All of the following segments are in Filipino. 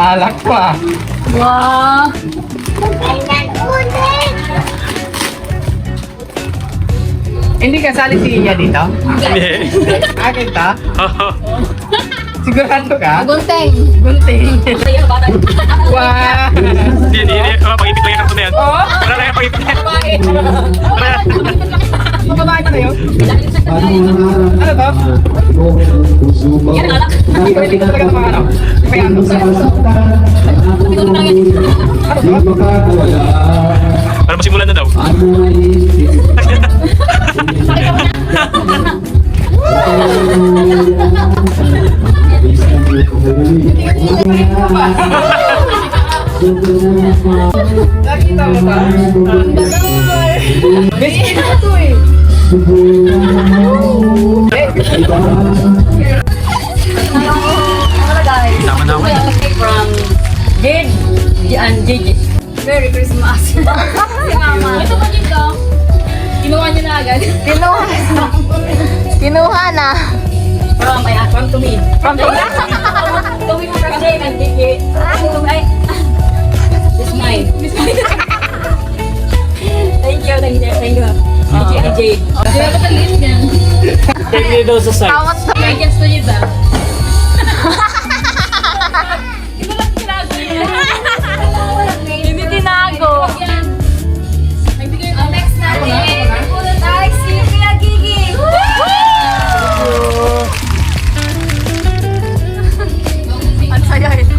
Alak pa. Wow! Hindi kasali si Iya dito? Hindi. Akin ta? Sigurado ka? Gunteng! Gunting. Wow! Hindi. Pag-ibig lang yung karton na yan. Wala lang yung pag-ibig na yan. Wala. Mababae ka na yun? Ano to? Yan, alak! Hindi ko talaga mga ano. Kaya ano? Ano to? Para masimulan na daw. Nakita mo ba? Biscuit na to eh. Tama na ako. From Jade and Gigi. Merry Christmas! Si Mama. Ito pa dito. Kinuha niyo na agad. Kinuha na. From to me. From to me. To me from Jade and Gigi. This mine. Thank you. Gigi and Jade. Hindi ako pag-list niyan. Pwede daw sa side. Tawat na. Guardians to you ba? Ito lang tinago niya. Hindi tinago. Nagbigay yung next natin. Pulot ay si Kuya Gigi. Ang saya ito.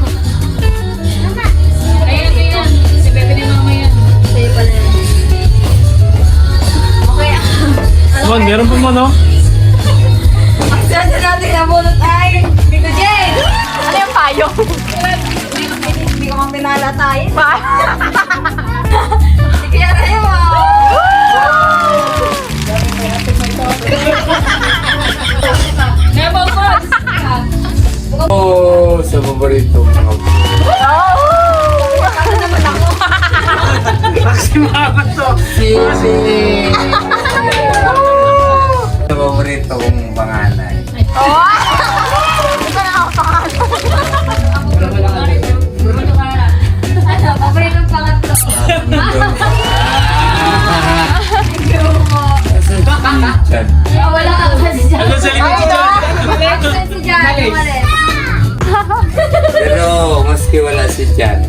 Ayan. Si Bebe ni Mama yan. Sa'yo pala yan. Okay. Man, meron pa mo, no? Ang sasa natin na pulot ay Tito Jade. Ano yung payong? Hindi ko mang pinalatayin. Sige yan tayo mo. Never once. Oh, sa paborito mga Maximama to. Sisi. Sa paborito kong panganay. Ito na ako pangalan. Ano, paboritong pangatlo. Diyan. Wala ka kasi dyan. Ano sa likod si John? Absent si Jan. Umalis. Pero maski wala si Jan.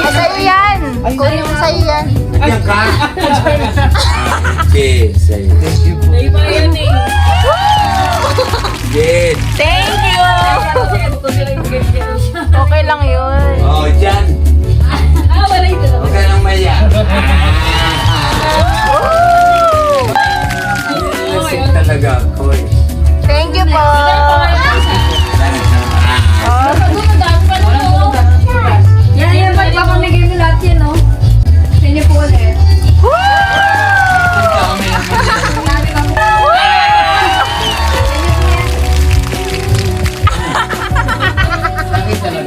Sa'yo yan. Kunin mo sa'yo yan. Yan ka? Okay, sa'yo. Naiba yun eh. Jen. Thank you. Okay lang yun. Oh, Jan. Wala yun. Huwag ka nang maya. Lasing talaga ako eh. Thank you po. Yan, magpapamigay mo lahat yan, no? Sa inyo po ulit. Sabi kami.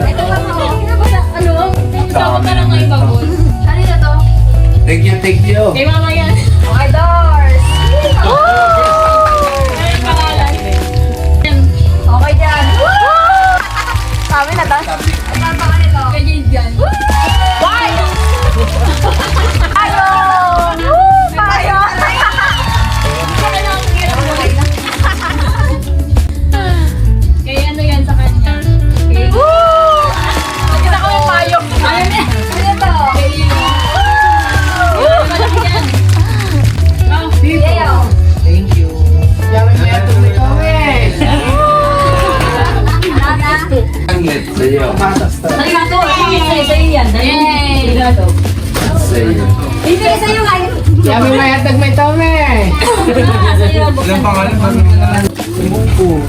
Ito lang ako. Ano? Sama ka lang ngayon babon. Ano na to? Thank you, thank you. Kay Mama yan. Okay, doors. Ano yung pangalan? Okay dyan. Sabi na to. Ano ang pangalan ito? Kay Jade dyan. Ano? Tayo. Kaya ano yan sa kanya? Okay. Kita ko yung payong. Ano na? Ano to? Malaki yan. Oh, Yayaw. Thank you. Yaman mo yan may comment. Nana. Anglet sa'yo. Arigato. Sa'yo yan. Arigato. Sa'yo. Bibigay sa'yo ngayon. Yaman mo yan may tome. Sa'yo. Ilang pangalan ba? Sumuko.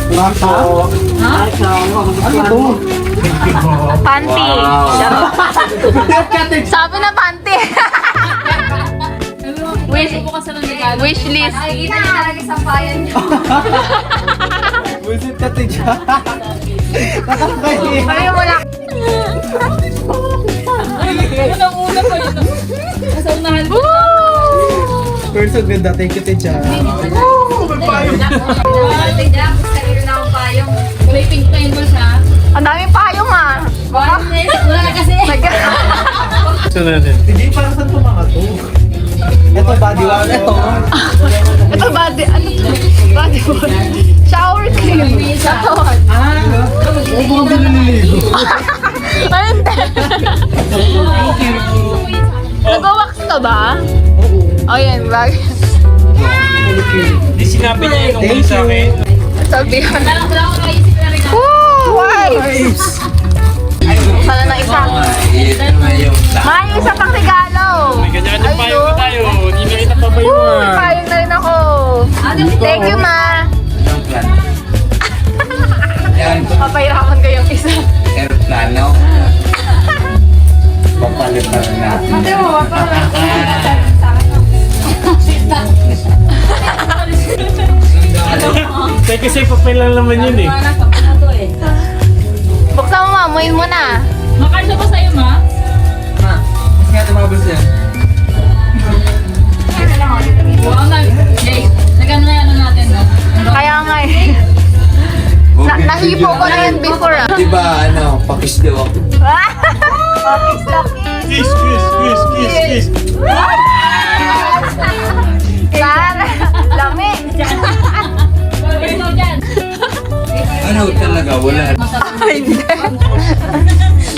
Lata. Ha? Ano to? Panty. Wow. Sabi na panty. Wish list. Nakikita niya talaga sa bayan niyo. Busit ka to dyan. Nakakahiya. Sabi mo lang. Unang-una pa yun. Nasa unahan ko. Person ganda. Thank you, Techa. Ate Jack, gusto na akong payong. May pink tables ha. Ang daming payong ah. Wala na kasi. Ito natin. Hindi, para saan ito mga to? Ito, body wash. Ito. Ito body, ano to? Body wash. Shower cream. Ito. Oo, mga naliligo. Ay, hindi. Nag-wax ka ba? Oo. Oh, yan. Hindi sinabi niya yung nung sa akin. Sabi yan. Wala ko naisip na rin. Woo! Wipes! Sana ng isa. May isa pang regalo. May kanya-kanya payong na tayo. Hindi na kita pa ba yung Woo! mga... Payong na rin ako. Thank you, ma. Yan, Papahirapan ko yung isa. aeroplano. Papalitan natin. Teka, kasi papel lang naman yun eh. Buksan mo, ma. Muin mo na. Makarso ba sa'yo, ma? Mas nga tumabas yan. Wow, Jay, nagano na yan natin, no? Kaya nga eh. Nahipo ko na yan before ah. Diba, ano, pakis daw ako. Office lucky. Kiss, kiss, kiss, kiss, kiss. Sana. Lami. Ito dyan. Ano talaga, wala. Ay, hindi.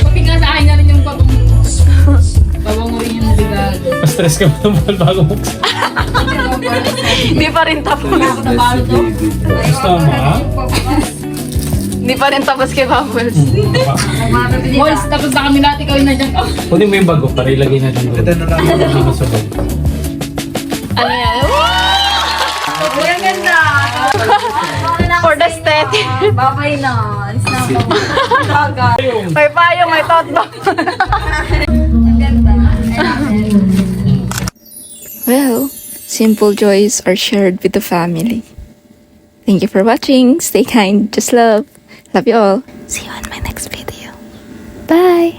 Pati nga sa akin na rin yung babangurin yung bigat. Stress ka ba naman bago mo? Hindi pa rin tapos. Gusto mo ha? Hindi pa rin tapos kay Bubbles. Boys, tapos na kami lahat, ikaw yung nandiyan. Oh, Kunin mo yung bago para ilagay natin doon. Ito na lang. Hindi masabay. Ano yan? Ang ganda. For the aesthetic. babay na. Alis na ako. May payong, may tote bag. Well, simple joys are shared with the family. Thank you for watching. Stay kind. Just love. Love you all. See you on my next video. Bye.